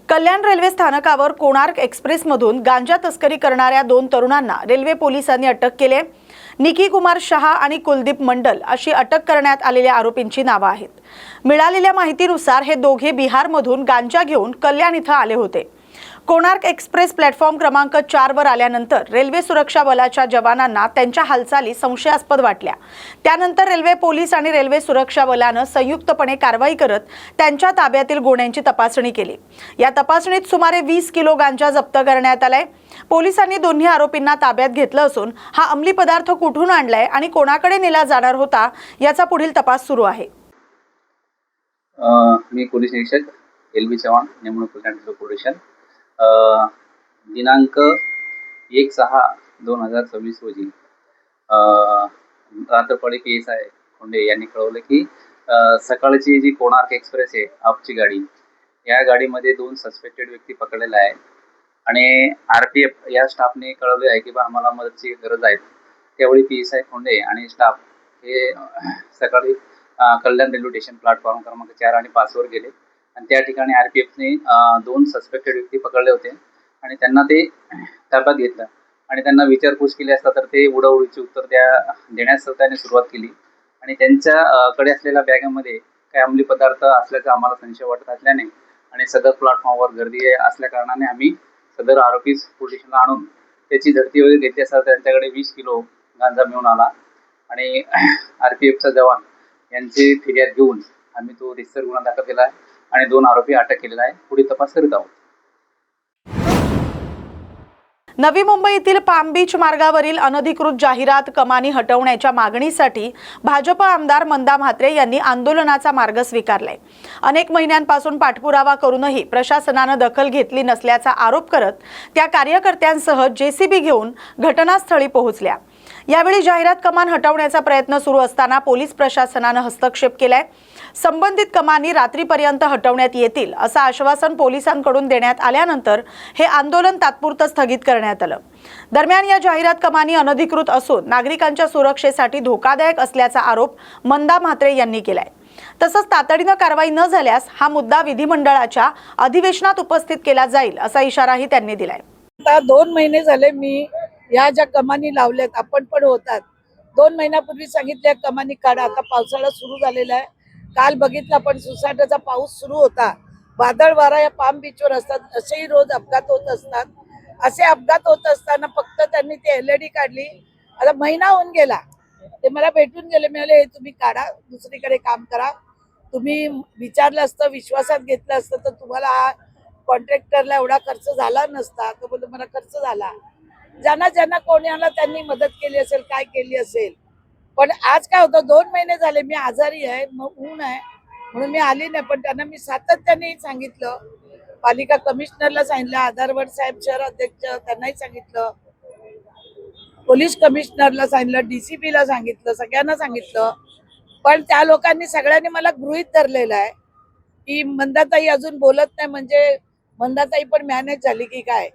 कल्याण railway स्थानकावर कोणार्क एक्सप्रेसमधून गांजा तस्करी करणाऱ्या 2 तरुणांना रेल्वे पोलिसांनी अटक केली आहे। निकी कुमार शहा आणि कुलदीप मंडल अशी अटक करण्यात आलेल्या आरोपींची नावे आहेत। मिळालेल्या माहितीनुसार हे दोघे बिहारमधून गांजा घेऊन कल्याण इथं आले होते। कोणार्क एक्सप्रेस प्लॅटफॉर्म क्रमांक 4 वर आल्यानंतर रेल्वे सुरक्षा बलाच्या जवानांना त्यांच्या हालचाली संशयास्पद वाटल्या। त्यानंतर रेल्वे पोलीस आणि रेल्वे सुरक्षा बलानं संयुक्तपणे कारवाई करत त्यांच्या ताब्यातील गोण्यांची तपासणी केली। या तपासणीत सुमारे 20 किलो गांजा जप्त करण्यात आलाय। पोलिसांनी दोन्ही आरोपींना ताब्यात घेतलं असून हा अंमली पदार्थ कुठून आणलाय आणि कोणाकडे नेला जाणार होता याचा पुढील तपास सुरू आहे। मी पोलीस निरीक्षक एल.बी. चव्हाण, नेमणूक कल्याण पोलीस दिनांक 1/6/2026 रोजी रात्रपाळी PSI खोंडे यांनी कळवलं की सकाळची जी कोणार्क एक्सप्रेस आहे आपची गाडी, या गाडीमध्ये 2 सस्पेक्टेड व्यक्ती पकडलेले आहे आणि RPF या स्टाफने कळवले आहे की बा आम्हाला मदतीची गरज आहे। त्यावेळी PSI खोंडे आणि स्टाफ हे सकाळी कल्याण रेल्वे स्टेशन प्लॅटफॉर्म क्रमांक 4 आणि 5 वर गेले आणि त्या ठिकाणी RPFने 2 सस्पेक्टेड व्यक्ती पकडले होते आणि त्यांना ते ताब्यात घेतलं आणि त्यांना विचारपूस केली असता तर ते उडवडीचे उत्तर देण्यास त्याने सुरुवात केली आणि त्यांच्या कडे असलेल्या बॅगेमध्ये काही अंमली पदार्थ असल्याचा आम्हाला संशय वाटत असल्याने आणि सदर प्लॅटफॉर्मवर गर्दी असल्या कारणाने आम्ही सदर आरोपीस पोलीस स्टेशनला आणून त्याची झडती वगैरे घेतली असता त्यांच्याकडे 20 किलो गांजा मिळून आला आणि RPFचा जवान यांची फिर्याद घेऊन आम्ही तो रितसर गुन्हा दाखल केला आहे आणि 2 आरोपी अटक केलेला आहे। पुढील तपास करीत आहोत। नवी मुंबईतील पाम बीच मार्गावरील अनधिकृत जाहिरात कमानी हटवण्याच्या मागणीसाठी भाजप आमदार मंदा म्हात्रे यांनी आंदोलनाचा मार्ग स्वीकारलाय। अनेक महिन्यांपासून पाठपुरावा करूनही प्रशासनाने दखल घेतली नसल्याचा आरोप करत त्या कार्यकर्त्यांसह JCB घेऊन घटनास्थळी पोहोचल्या। यावेळी जाहिरात कमान हटवण्याचा प्रयत्न सुरू असताना पोलीस प्रशासनाने हस्तक्षेप केलाय। संबंधित कमानी रात्रीपर्यंत हटवण्यात येतील असं आश्वासन पोलिसांकडून देण्यात आल्यानंतर हे आंदोलन तात्पुरतं स्थगित करण्यात आलं। दरम्यान या जाहिरात कमानी अनधिकृत असून नागरिकांच्या सुरक्षेसाठी धोकादायक असल्याचा आरोप मंदा म्हात्रे यांनी केलाय। तसंच तातडीनं कारवाई न झाल्यास हा मुद्दा विधिमंडळाच्या अधिवेशनात उपस्थित केला जाईल असा इशाराही त्यांनी दिलाय। 2 महिने झाले मी या ज्या कमानी लावल्यात आपण पण होतात 2 महिन्यापूर्वी सांगितल्या कमानी काढा। आता पावसाळा सुरू झालेला आहे। काल बघितलं पण सुसाटाचा पाऊस सुरू होता। वादळ वारा या पाम बीचवर असतात, असेही रोज अपघात होत असतात। असे अपघात होत असताना फक्त त्यांनी ती LED काढली। आता महिना होऊन गेला, ते मला भेटून गेले, म्हणाले तुम्ही काढा, दुसरीकडे काम करा। तुम्ही विचारलं असतं, विश्वासात घेतलं असतं तर तुम्हाला हा कॉन्ट्रॅक्टरला एवढा खर्च झाला नसता। तो बोलतो मला खर्च झाला। ज्यांना ज्यांना कोणाला त्यांनी मदत केली असेल, काय केली असेल, पण आज काय होतं 2 महिने झाले मी आजारी आहे, मग ऊन आहे म्हणून मी आली नाही। पण त्यांना मी सातत्याने सांगितलं, पालिका कमिशनरला सांगितलं, आधारवड साहेब शहर अध्यक्ष त्यांनाही सांगितलं, पोलीस कमिशनरला सांगितलं, DCP ला सांगितलं, सगळ्यांना सांगितलं। पण त्या लोकांनी सगळ्यांनी मला गृहीत धरलेलं आहे की मंदाताई अजून बोलत नाही, म्हणजे मंदाताई पण मॅनेज झाली की काय,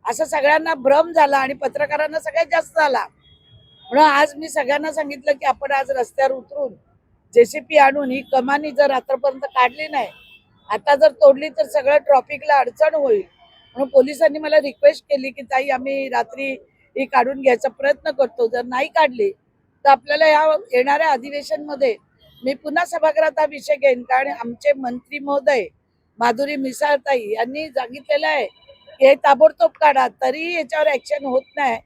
असं सगळ्यांना भ्रम झाला आणि पत्रकारांना सगळ्यात जास्त झाला। म्हणून आज मी सगळ्यांना सांगितलं की आपण आज रस्त्यावर उतरून JCB आणून ही कमानी जर रात्रपर्यंत काढली नाही, आता जर तोडली तर सगळं ट्रॅफिकला अडचण होईल। म्हणून पोलिसांनी मला रिक्वेस्ट केली की ताई आम्ही रात्री ही काढून घ्यायचा प्रयत्न करतो, जर नाही काढली तर आपल्याला या येणाऱ्या अधिवेशनमध्ये मी पुन्हा सभागृहात हा विषय घेईन। कारण आमचे मंत्री महोदय माधुरी मिसाळताई यांनी सांगितलेलं आहे की हे ताबडतोब काढा, तरी याच्यावर ऍक्शन होत नाही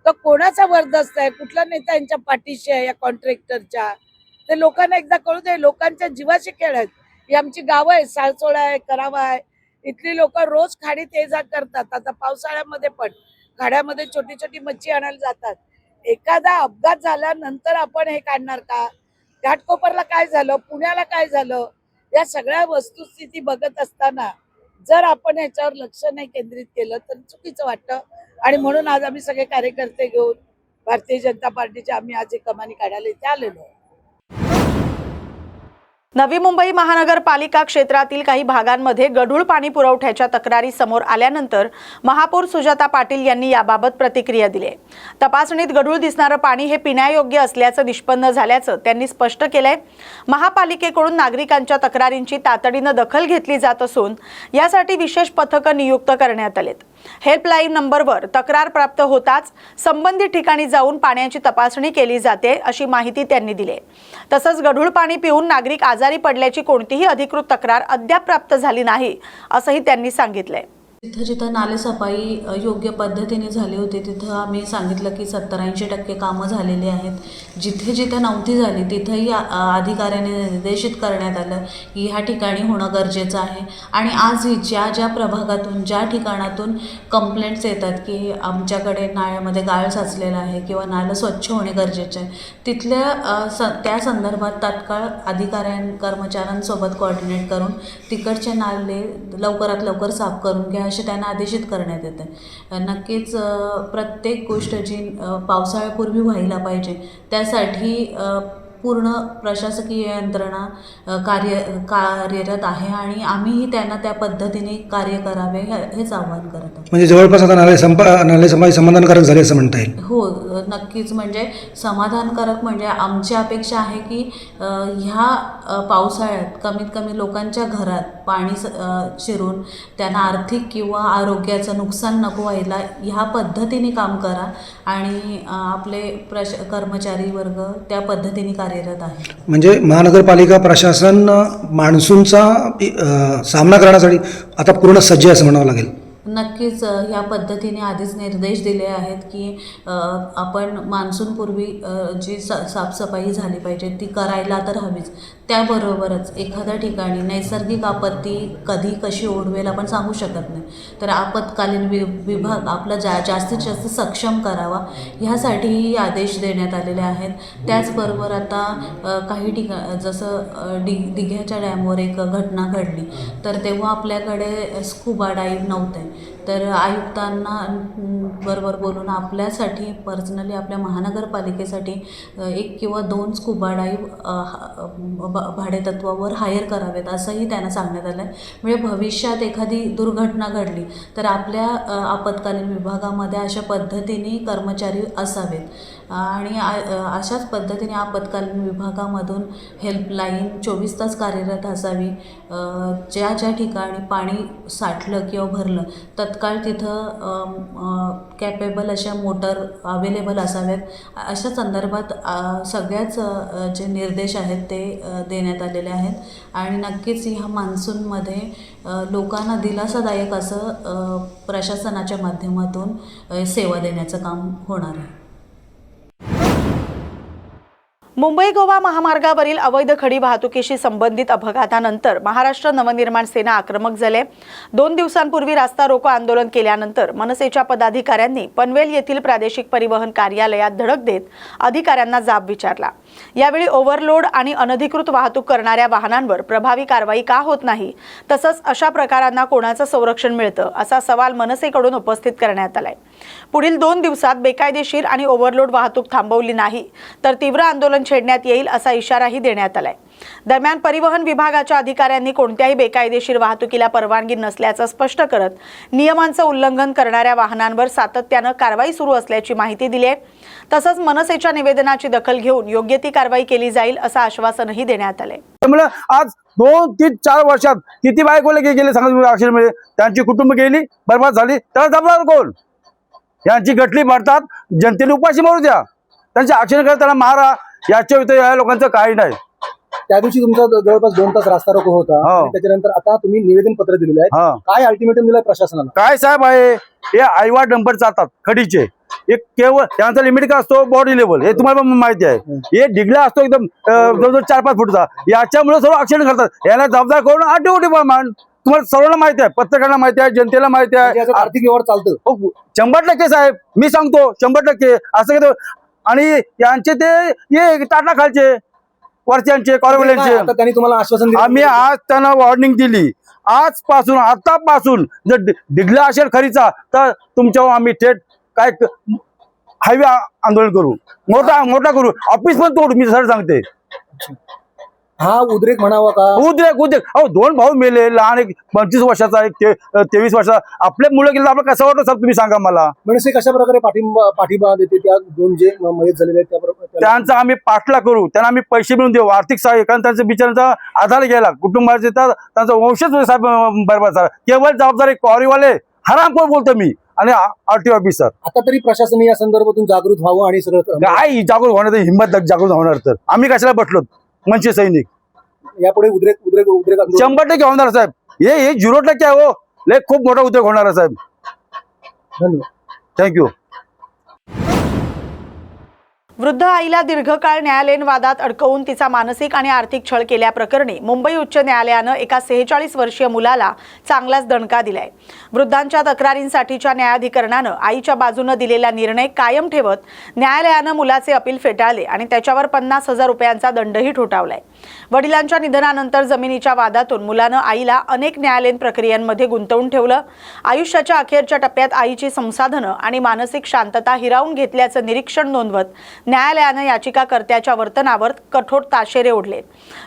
तर कोणाचा वरदस्त आहे, कुठला नेता यांच्या पाठीशी आहे या कॉन्ट्रॅक्टरच्या, ते लोकांना एकदा कळू दे। लोकांच्या जीवाशी खेळ आहेत। ही आमची गावं आहे, साळसोळा आहे, करावा आहे, इथली लोक रोज खाडीत ये जा करतात। आता पावसाळ्यामध्ये पण खाड्यामध्ये छोटी छोटी मच्छी आणायला जातात। एखादा अपघात झाल्यानंतर आपण हे काढणार का? घाटकोपरला काय झालं, पुण्याला काय झालं, या सगळ्या वस्तुस्थिती बघत असताना जर आपण याच्यावर लक्ष नाही केंद्रित केलं तर चुकीचं वाटतं। आणि म्हणून आज आम्ही सगळे कार्यकर्ते घेऊन भारतीय जनता पार्टीचे आम्ही आज एक कमानी काढायला इथे आलेलो। नवी मुंबई महानगरपालिका क्षेत्रातील काही भागांमध्ये गढूळ पाणी पुरवठ्याच्या तक्रारी समोर आल्यानंतर महापौर सुजाता पाटील यांनी याबाबत प्रतिक्रिया दिली. तपासणीत गढूळ दिसणारं पाणी हे पिण्यायोग्य असल्याचं निष्पन्न झाल्याचं त्यांनी स्पष्ट केलंय. महापालिकेकडून नागरिकांच्या तक्रारींची तातडीनं दखल घेतली जात असून यासाठी विशेष पथकं नियुक्त करण्यात आलेत. हेल्पलाईन नंबरवर तक्रार प्राप्त होताच संबंधित ठिकाणी जाऊन पाण्याची तपासणी केली जाते अशी माहिती त्यांनी दिली. तसंच गढूळ पाणी पिऊन नागरिक आजारी पडल्याची कोणतीही अधिकृत तक्रार अद्याप प्राप्त झाली नाही असंही त्यांनी सांगितलंय. जिथं जिथं नालेसफाई योग्य पद्धतीने झाली होती तिथं आम्ही सांगितलं की 70-80% कामं झालेली आहेत. जिथे जिथे नव्हती झाली तिथंही अधिकाऱ्याने निर्देशित करण्यात आलं की ह्या ठिकाणी होणं गरजेचं आहे. आणि आजही ज्या ज्या प्रभागातून ज्या ठिकाणातून कंप्लेंट्स येतात की आमच्याकडे नाळ्यामध्ये गाळ साचलेला आहे किंवा नालं स्वच्छ होणे गरजेचे आहे, तिथल्या त्या संदर्भात तात्काळ कर्मचाऱ्यांसोबत कोऑर्डिनेट करून तिकडचे नाले लवकरात लवकर साफ करून घ्या असे त्यांना आदेशित करण्यात येते. नक्कीच प्रत्येक गोष्ट जी पावसाळ्यापूर्वी व्हायला पाहिजे त्यासाठी पूर्ण प्रशासकीय यंत्रणा कार्यरत आहे आणि आम्हीही त्यांना त्या पद्धतीने कार्य करावे हेच आवाहन करत आहोत. म्हणजे जवळपास आता नालेसफाई समाधानकारक झाली असं म्हणता येईल. हो, नक्कीच. म्हणजे समाधानकारक म्हणजे आमची अपेक्षा आहे की ह्या पावसाळ्यात कमीत कमी लोकांच्या घरात पाणी शिरून त्यांना आर्थिक किंवा आरोग्याचं नुकसान नको व्हायला ह्या पद्धतीने काम करा आणि आपले कर्मचारी वर्ग त्या पद्धतीने कार्यरत आहे. म्हणजे महानगरपालिका प्रशासन मान्सूनचा सामना करण्यासाठी आता पूर्ण सज्ज आहे असं म्हणावं लागेल. नक्कीच ह्या पद्धतीने आधीच निर्देश दिले आहेत की आपण मान्सूनपूर्वी जी साफसफाई झाली पाहिजे ती करायला तर हवीच. त्याबरोबरच एखाद्या ठिकाणी नैसर्गिक आपत्ती कधी कशी ओढवेल आपण सांगू शकत नाही, तर आपत्कालीन विभाग आपला जास्तीत जास्त सक्षम करावा ह्यासाठीही आदेश देण्यात आलेले आहेत. त्याचबरोबर आता काही जसं दिघ्याच्या डॅमवर एक घटना घडली तर तेव्हा आपल्याकडे स्कुबा डाईव्ह नव्हते, तर आयुक्तांना बरोबर बोलून आपल्यासाठी पर्सनली आपल्या महानगरपालिकेसाठी 1 किंवा 2 स्कुबा डाईव्ह भाडेतत्वावर हायर करावेत असंही त्यांना सांगण्यात आलं आहे. म्हणजे भविष्यात एखादी दुर्घटना घडली तर आपल्या आपत्कालीन विभागामध्ये अशा पद्धतीने कर्मचारी असावेत आणि अशाच पद्धतीने आपत्कालीन विभागामधून हेल्पलाईन 24 तास कार्यरत असावी. ज्या ज्या ठिकाणी पाणी साठलं किंवा भरलं तत्काळ तिथं कॅपेबल अशा मोटर अवेलेबल असाव्यात. अशा संदर्भात सगळ्याच जे निर्देश आहेत ते देण्यात आलेले आहेत आणि नक्कीच ह्या मान्सूनमध्ये लोकांना दिलासादायक असं प्रशासनाच्या माध्यमातून सेवा देण्याचं काम होणार आहे. मुंबई गोवा महामार्गावरील अवैध खडी वाहतुकीशी संबंधित अपघातानंतर महाराष्ट्र नवनिर्माण सेना आक्रमक झाले. 2 दिवसांपूर्वी रास्ता रोको आंदोलन केल्यानंतर मनसेच्या पदाधिकाऱ्यांनी पनवेल येथील प्रादेशिक परिवहन कार्यालयात धडक देत अधिकाऱ्यांना जाब विचारला. यावेळी ओव्हरलोड आणि अनधिकृत वाहतूक करणाऱ्या वाहनांवर प्रभावी कारवाई का होत नाही, तसंच अशा प्रकारांना कोणाचं संरक्षण मिळतं असा सवाल मनसेकडून उपस्थित करण्यात आलाय. पुढील 2 दिवसात बेकायदेशीर आणि ओव्हरलोड वाहतूक थांबवली नाही तर तीव्र आंदोलन छेडण्यात येईल असा इशाराही देण्यात आलाय. दरम्यान परिवहन विभागाच्या अधिकाऱ्यांनी कोणत्याही बेकायदेशीर वाहतुकीला परवानगी नसल्याचं स्पष्ट करत नियमांचं उल्लंघन करणाऱ्या वाहनांवर सातत्यानं कारवाई सुरू असल्याची माहिती दिली आहे. तसंच मनसेच्या निवेदनाची दखल घेऊन योग्य ती कारवाई केली जाईल असं आश्वासनही देण्यात आलंय. त्यामुळे आज 2, 3, 4 वर्षात किती बायकोला गेले सांगा ऍक्सिडेंटमध्ये, त्यांची कुटुंब गेली, बरबाद झाली, त्याला जबाबदार कोण? यांची गटली भरतात, जनतेने उपाशी मारू द्या, त्यांचे ऍक्सिडेंट करत त्यांना मारा, याच्या व्यतिरिक्त या लोकांचं काही नाही. त्या दिवशी तुमचा जवळपास 2 तास रास्ता रोको होता आणि त्याच्यानंतर आता तुम्ही निवेदन पत्र दिलेलं आहे. काय अल्टिमेटम दिलं प्रशासनाला? काय साहेब आहे, हे आईवा डंपर चालतात खडीचे, एक केवळ त्यांचा लिमिट का असतो बॉडी लेवल, हे तुम्हाला पण माहिती आहे. हे डिगला असतो एकदम जवळजवळ 4-5 फूटचा, याच्यामुळे सर्व ऍक्सिडेंट करतात. याला जबाबदार करून आठवडी मान तुम्हाला सर्वांना माहिती आहे, पत्रकारांना माहिती आहे, जनतेला माहिती आहे. आर्थिक व्यवहार चालतं 100% साहेब, मी सांगतो 100% असं काय. आणि यांचे ते टाटा खालचे वरच्यांचे कॉर्पोरेटचे, त्यांनी तुम्हाला आश्वासन दिलं? आम्ही आज त्यांना वॉर्निंग दिली. आजपासून आतापासून जर डिगला असेल खरीचा तर तुमच्यावर आम्ही थेट काय हायवे आंदोलन करू, मोठा करू, ऑफिस पण तोडू. मी सर सांगते हा उद्रेक म्हणावा का? उद्रेक अहो 2 भाऊ मेले, लहान एक 25 वर्षाचा एक 23 वर्षाचा. आपले मुलं गेले आपलं कसं वाटतं साहेब तुम्ही सांगा मला. म्हणजे कशा प्रकारे पाठिंबा देते त्या 2 जे मयत झालेले आहेत त्याबरोबर त्यांचा आम्ही पाठला करू, त्यांना आम्ही पैसे मिळून देऊ, आर्थिक सहाय्य, कारण त्यांच्या बिचारांचा आधार घ्यायला कुटुंबाचे तर त्यांचा वंशच साहेब बरबाद झाला. केवळ जबाबदारी क्वारीवाले हरामखोर बोलतो मी आणि आरटीओ ऑफिसर. आता तरी प्रशासनाने या संदर्भातून जागृत व्हावं आणि सगळं काय जागृत होण्याची हिंमत जागृत होणार तर आम्ही कशाला बसलो मनसे सैनिक. यापुढे उद्रेक 100% होणार साहेब. हे 0% आहे हो. लय खूप मोठा उद्योग होणार आहे साहेब. धन्यवाद. थँक्यू. वृद्ध आईला दीर्घकाळ न्यायालयीन वादात अडकवून तिचा मानसिक आणि आर्थिक छळ केल्याप्रकरणी मुंबई उच्च न्यायालयानं एका 46 वर्षीय मुलाला चांगलाच दणका दिलाय. वृद्धांच्या तक्रारींसाठीच्या न्यायाधिकरणानं आईच्या बाजूनं दिलेला निर्णय कायम ठेवत न्यायालयानं मुलाचे अपील फेटाळले आणि त्याच्यावर 50,000 रुपयांचा दंडही ठोठावलाय. वडिलांच्या निधनानंतर जमिनीच्या वादातून मुलानं आईला अनेक न्यायालयीन प्रक्रियांमध्ये गुंतवून ठेवलं. आयुष्याच्या अखेरच्या टप्प्यात आईची संसाधनं आणि मानसिक शांतता हिरावून घेतल्याचं निरीक्षण नोंदवत न्यायालयानं याचिकाकर्त्याच्या वर्तनावर कठोर ताशेरे ओढले.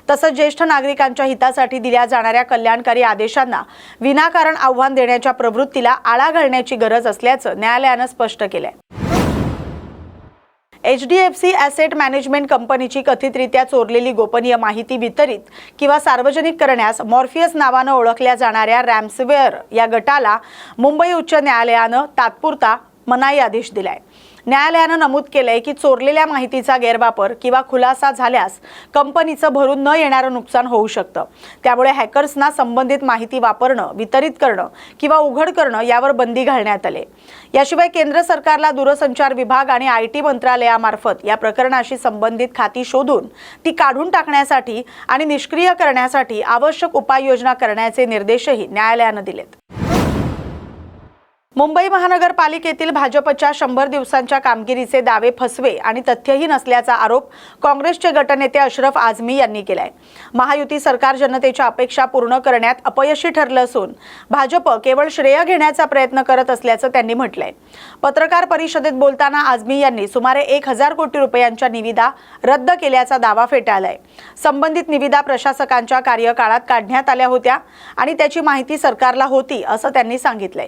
तसंच ज्येष्ठ नागरिकांच्या हितासाठी दिल्या जाणाऱ्या कल्याणकारी आदेशांना विनाकारण आव्हान देण्याच्या प्रवृत्तीला आळा घालण्याची गरज असल्याचं न्यायालयानं स्पष्ट केलंय. HDFC ॲसेट मॅनेजमेंट कंपनीची कथितरित्या चोरलेली गोपनीय माहिती वितरित किंवा सार्वजनिक करण्यास मॉर्फियस नावानं ओळखल्या जाणाऱ्या रॅम्सवेअर या गटाला मुंबई उच्च न्यायालयानं तात्पुरता मनाई आदेश दिलाय. न्यायालयानं नमूद केलंय की चोरलेल्या माहितीचा गैरवापर किंवा खुलासा झाल्यास कंपनीचं भरून न येणारं नुकसान होऊ शकतं. त्यामुळे हॅकर्सना संबंधित माहिती वापरणं, वितरित करणं किंवा उघड करणं यावर बंदी घालण्यात आली. याशिवाय केंद्र सरकारला दूरसंचार विभाग आणि IT मंत्रालयामार्फत या प्रकरणाशी संबंधित खाती शोधून ती काढून टाकण्यासाठी आणि निष्क्रिय करण्यासाठी आवश्यक उपाययोजना करण्याचे निर्देशही न्यायालयानं दिलेत. मुंबई महानगरपालिकेतील भाजपच्या 100 दिवसांच्या कामगिरीचे दावे फसवे आणि तथ्यहीन असल्याचा आरोप काँग्रेसचे गटनेते अशरफ आझमी यांनी केलाय. महायुती सरकार जनतेच्या अपेक्षा पूर्ण करण्यात अपयशी ठरलं असून भाजप केवळ श्रेय घेण्याचा प्रयत्न करत असल्याचं त्यांनी म्हटलंय. पत्रकार परिषदेत बोलताना आझमी यांनी सुमारे 1,000 कोटी रुपयांच्या निविदा रद्द केल्याचा दावा फेटाळलाय. संबंधित निविदा प्रशासकांच्या कार्यकाळात काढण्यात आल्या होत्या आणि त्याची माहिती सरकारला होती असं त्यांनी सांगितलंय.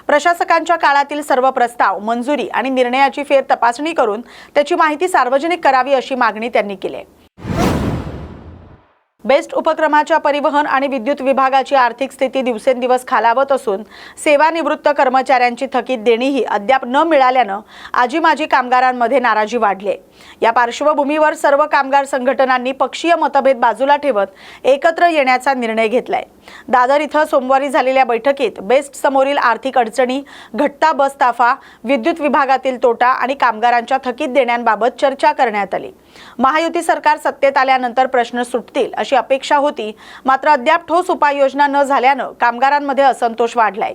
प्रशासकांच्या काळातील सर्व प्रस्ताव, मंजुरी आणि निर्णयाची फेर तपासणी करून त्याची माहिती सार्वजनिक करावी अशी मागणी त्यांनी केली. बेस्ट उपक्रमाच्या परिवहन आणि विद्युत विभागाची आर्थिक स्थिती दिवसेंदिवस खालावत असून सेवानिवृत्त कर्मचाऱ्यांची थकीत देणीही अद्याप न मिळाल्यानं आजी माजी कामगारांमध्ये नाराजी वाढली. या पार्श्वभूमीवर सर्व कामगार संघटनांनी पक्षीय मतभेद बाजूला ठेवत एकत्र येण्याचा निर्णय घेतलाय. दादर इथं सोमवारी झालेल्या बैठकीत बेस्ट समोरील आर्थिक अडचणी, घटता बस ताफा, विद्युत विभागातील तोटा आणि कामगारांच्या थकीत देण्यांबाबत चर्चा करण्यात आली. महायुती सरकार सत्तेत आल्यानंतर प्रश्न सुटतील अशी अपेक्षा होती, मात्र अद्याप ठोस उपाययोजना न झाल्यानं कामगारांमध्ये असंतोष वाढलाय.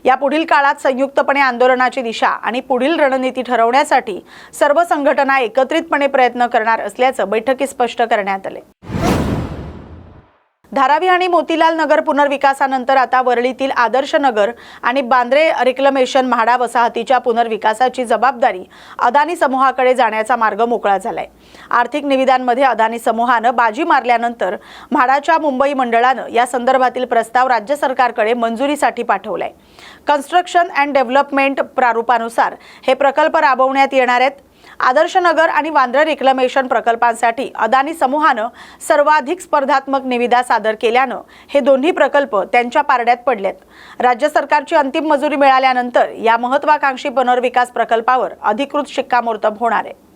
या पुढील काळात संयुक्तपणे आंदोलनाची दिशा आणि पुढील रणनीती ठरवण्यासाठी सर्व संघटना एकत्रितपणे प्रयत्न करणार असल्याचं बैठकीत स्पष्ट करण्यात आले. धारावी आणि मोतीलाल नगर पुनर्विकासानंतर आता वरळीतील आदर्श नगर आणि बांद्रे रिक्लेमेशन म्हाडा वसाहतीच्या पुनर्विकासाची जबाबदारी अदानी समूहाकडे जाण्याचा मार्ग मोकळा झालाय. आर्थिक निविदांमध्ये अदानी समूहानं बाजी मारल्यानंतर म्हाडाच्या मुंबई मंडळानं या संदर्भातील प्रस्ताव राज्य सरकारकडे मंजुरीसाठी पाठवलाय. कन्स्ट्रक्शन अँड डेव्हलपमेंट प्रारूपानुसार हे प्रकल्प राबवण्यात येणार आहेत. आदर्श नगर आणि वांद्रे रिक्लेमेशन प्रकल्पांसाठी अदानी समूहानं सर्वाधिक स्पर्धात्मक निविदा सादर केल्यानं हे दोन्ही प्रकल्प त्यांच्या पारड्यात पडलेत. राज्य सरकारची अंतिम मंजुरी मिळाल्यानंतर या महत्त्वाकांक्षी पुनर्विकास प्रकल्पावर अधिकृत शिक्कामोर्तब होणार आहे.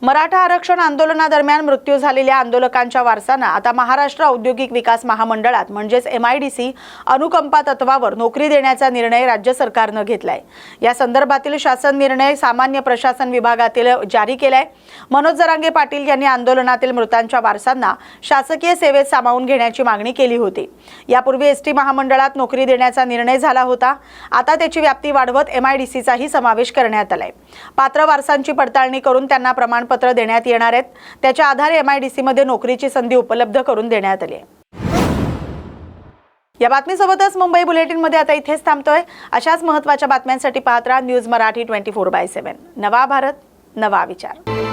मराठा आरक्षण आंदोलनादरम्यान मृत्यू झालेल्या आंदोलकांच्या वारसांना आता महाराष्ट्र औद्योगिक विकास महामंडळात म्हणजेच MIDC अनुकंपा तत्वावर नोकरी देण्याचा निर्णय राज्य सरकारनं घेतलाय. या संदर्भातील शासन निर्णय सामान्य प्रशासन विभागातील जारी केलाय. मनोज जरांगे पाटील यांनी आंदोलनातील मृतांच्या वारसांना शासकीय सेवेत सामावून घेण्याची मागणी केली होती. यापूर्वी ST महामंडळात नोकरी देण्याचा निर्णय झाला होता. आता त्याची व्याप्ती वाढवत MIDCचाही समावेश करण्यात आलाय. पात्र वारसांची पडताळणी करून त्यांना प्रमाणपत्र देण्यात येणार आहेत. त्याच्या आधारे MIDC मध्ये नोकरीची संधी उपलब्ध करून देण्यात आली आहे. या बातमीसोबतच मुंबई बुलेटिनमध्ये आता इथेच थांबतोय. अशाच महत्त्वाच्या बातम्यांसाठी पाहत राहा न्यूज मराठी 24/7. नवा भारत, नवा विचार.